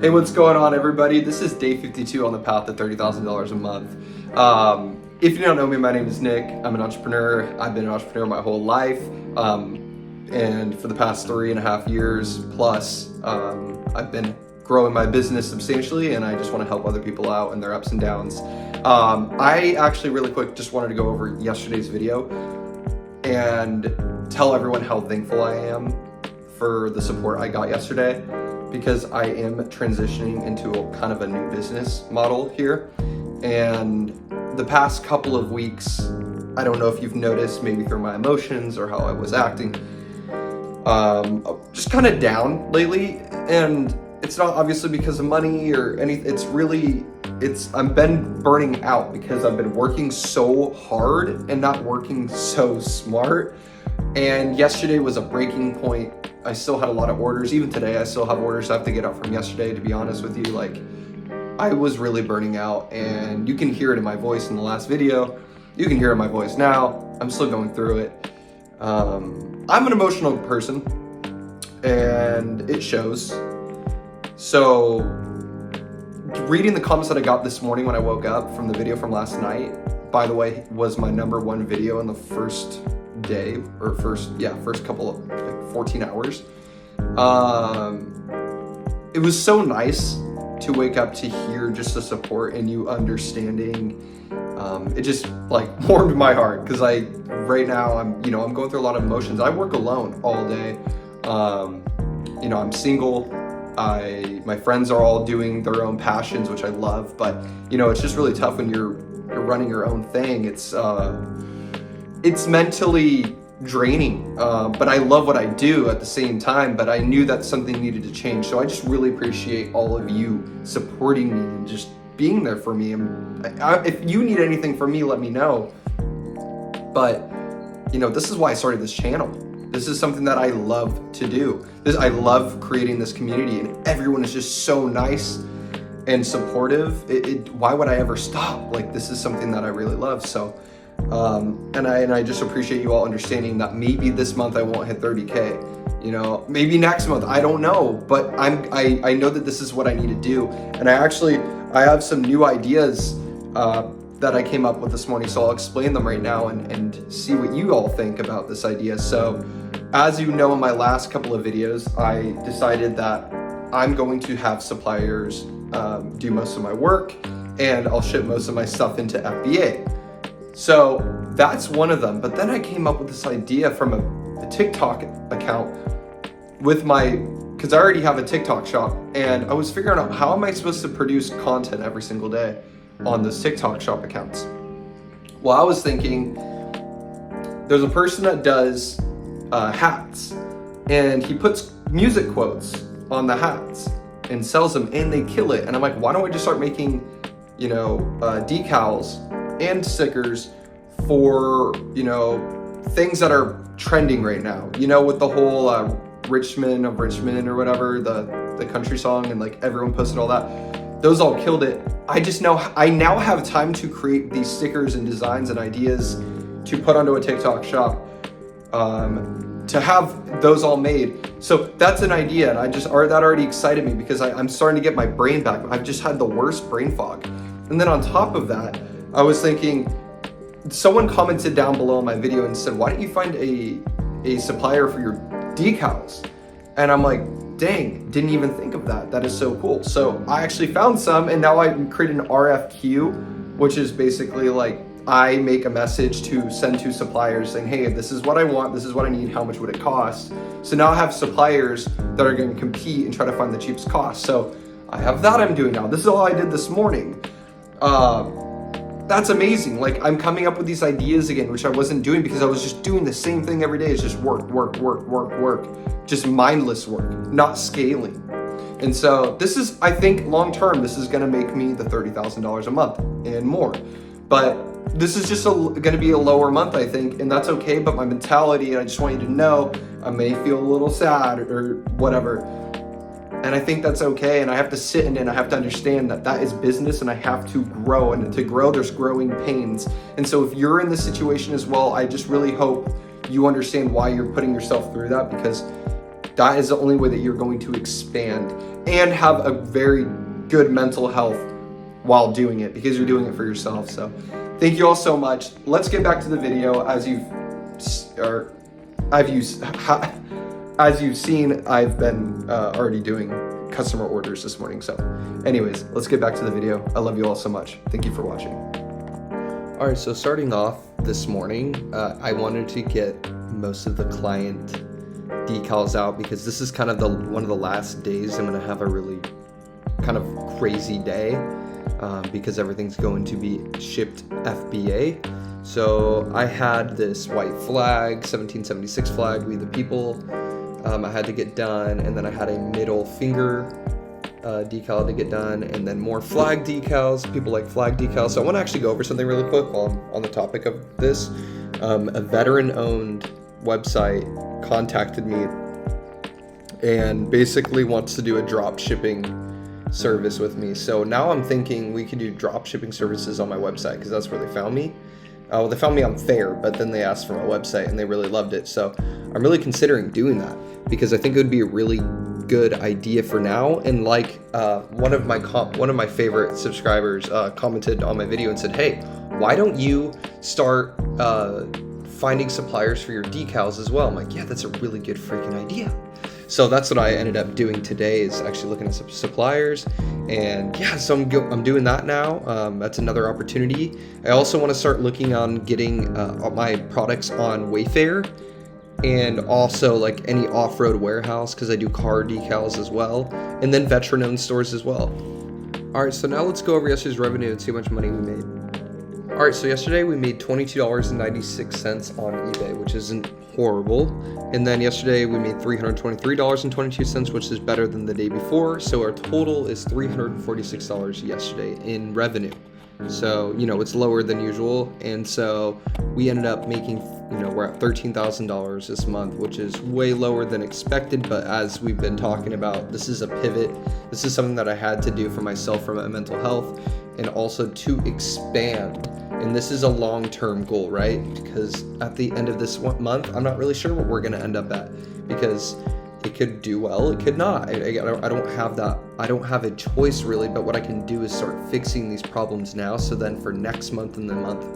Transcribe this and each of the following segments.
Hey, what's going on, everybody? This is day 52 on the path to $30,000 a month. If you don't know me, my name is Nick. I'm an entrepreneur. I've been an entrepreneur my whole life. And for the past 3.5 years plus, I've been growing my business substantially, and I just want to help other people out in their ups and downs. I actually really quick just wanted to go over yesterday's video and tell everyone how thankful I am for the support I got yesterday, because I am transitioning into a kind of a new business model here. And the past couple of weeks, I don't know if you've noticed, maybe through my emotions or how I was acting, just kind of down lately. And it's not obviously because of money or anything. I've been burning out because I've been working so hard and not working so smart. And yesterday was a breaking point. I still had a lot of orders. Even today, I still have orders I have to get out from yesterday, to be honest with you. Like, I was really burning out, and you can hear it in my voice in the last video. You can hear it in my voice now. I'm still going through it. I'm an emotional person, and it shows. So, reading the comments that I got this morning when I woke up from the video from last night, by the way, was my #1 video in the first day, or first couple of like 14 hours. It was so nice to wake up to hear just the support and you understanding. It just like warmed my heart, because right now I'm going through a lot of emotions. I work alone all day. I'm single. My friends are all doing their own passions, which I love, but it's just really tough when you're running your own thing. It's mentally draining, but I love what I do at the same time. But I knew that something needed to change. So I just really appreciate all of you supporting me and just being there for me. And if you need anything from me, let me know. But, this is why I started this channel. This is something that I love to do. I love creating this community, and everyone is just so nice and supportive. Why would I ever stop? Like, this is something that I really love. So, and I just appreciate you all understanding that maybe this month I won't hit 30K, maybe next month, I don't know, but I know that this is what I need to do. And I have some new ideas, that I came up with this morning. So I'll explain them right now and see what you all think about this idea. So as you know, in my last couple of videos, I decided that I'm going to have suppliers, do most of my work, and I'll ship most of my stuff into FBA. So that's one of them. But then I came up with this idea from a TikTok account because I already have a TikTok shop, and I was figuring out, how am I supposed to produce content every single day on those TikTok shop accounts? Well, I was thinking, there's a person that does hats, and he puts music quotes on the hats and sells them, and they kill it. And I'm like, why don't I just start making, decals and stickers for, things that are trending right now, with the whole Richmond of Richmond or whatever, the country song, and like everyone posted all that. Those all killed it. I now have time to create these stickers and designs and ideas to put onto a TikTok shop, to have those all made. So that's an idea, and that already excited me, because I'm starting to get my brain back. I've just had the worst brain fog. And then on top of that, I was thinking, someone commented down below in my video and said, why don't you find a supplier for your decals? And I'm like, dang, didn't even think of that. That is so cool. So I actually found some, and now I created an RFQ, which is basically like, I make a message to send to suppliers saying, hey, this is what I want, this is what I need, how much would it cost? So now I have suppliers that are going to compete and try to find the cheapest cost. So I have that I'm doing now. This is all I did this morning. That's amazing. Like, I'm coming up with these ideas again, which I wasn't doing because I was just doing the same thing every day. It's just work, just mindless work, not scaling. And so this is, I think long term, this is going to make me the $30,000 a month and more. But this is just going to be a lower month, I think, and that's okay. But my mentality, and I just want you to know, I may feel a little sad or whatever. And I think that's okay, and I have to sit in it, and I have to understand that is business, and I have to grow, and to grow, there's growing pains. And so if you're in this situation as well, I just really hope you understand why you're putting yourself through that, because that is the only way that you're going to expand and have a very good mental health while doing it, because you're doing it for yourself. So thank you all so much. Let's get back to the video. As you've seen, I've been already doing customer orders this morning. So anyways, let's get back to the video. I love you all so much. Thank you for watching. All right, so starting off this morning, I wanted to get most of the client decals out because this is kind of one of the last days I'm gonna have a really kind of crazy day because everything's going to be shipped FBA. So I had this white flag, 1776 flag, We the People, I had to get done, and then I had a middle finger decal to get done, and then more flag decals. People like flag decals. So I want to actually go over something really quick on the topic of this. A veteran-owned website contacted me and basically wants to do a drop shipping service with me. So now I'm thinking we could do drop shipping services on my website because that's where they found me. Well, they found me on Faire, but then they asked for my website and they really loved it. So I'm really considering doing that because I think it would be a really good idea for now. And like one of my favorite subscribers commented on my video and said, hey, why don't you start finding suppliers for your decals as well? I'm like, yeah, that's a really good freaking idea. So that's what I ended up doing today, is actually looking at some suppliers, and yeah, so I'm doing that now. That's another opportunity. I also want to start looking on getting my products on Wayfair, and also like any off-road warehouse, because I do car decals as well, and then veteran-owned stores as well. All right, so now let's go over yesterday's revenue and see how much money we made. All right, so yesterday we made $22.96 on eBay, which isn't horrible. And then yesterday we made $323.22, which is better than the day before. So our total is $346 yesterday in revenue. So, it's lower than usual. And so we ended up making, we're at $13,000 this month, which is way lower than expected. But as we've been talking about, this is a pivot. This is something that I had to do for myself, for my mental health, and also to expand. And this is a long-term goal, right? Because at the end of this month, I'm not really sure what we're going to end up at, because it could do well, it could not. I don't have that. I don't have a choice really, but what I can do is start fixing these problems now. So then for next month and the month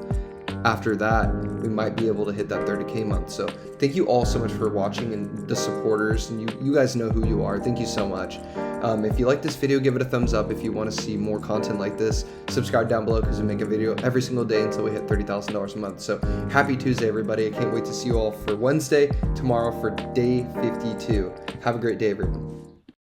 after that, we might be able to hit that 30K month. So thank you all so much for watching, and the supporters, and you guys know who you are. Thank you so much. If you like this video, give it a thumbs up. If you want to see more content like this, subscribe down below, because we make a video every single day until we hit $30,000 a month. So happy Tuesday, everybody. I can't wait to see you all for Wednesday, tomorrow for day 52. Have a great day, everyone.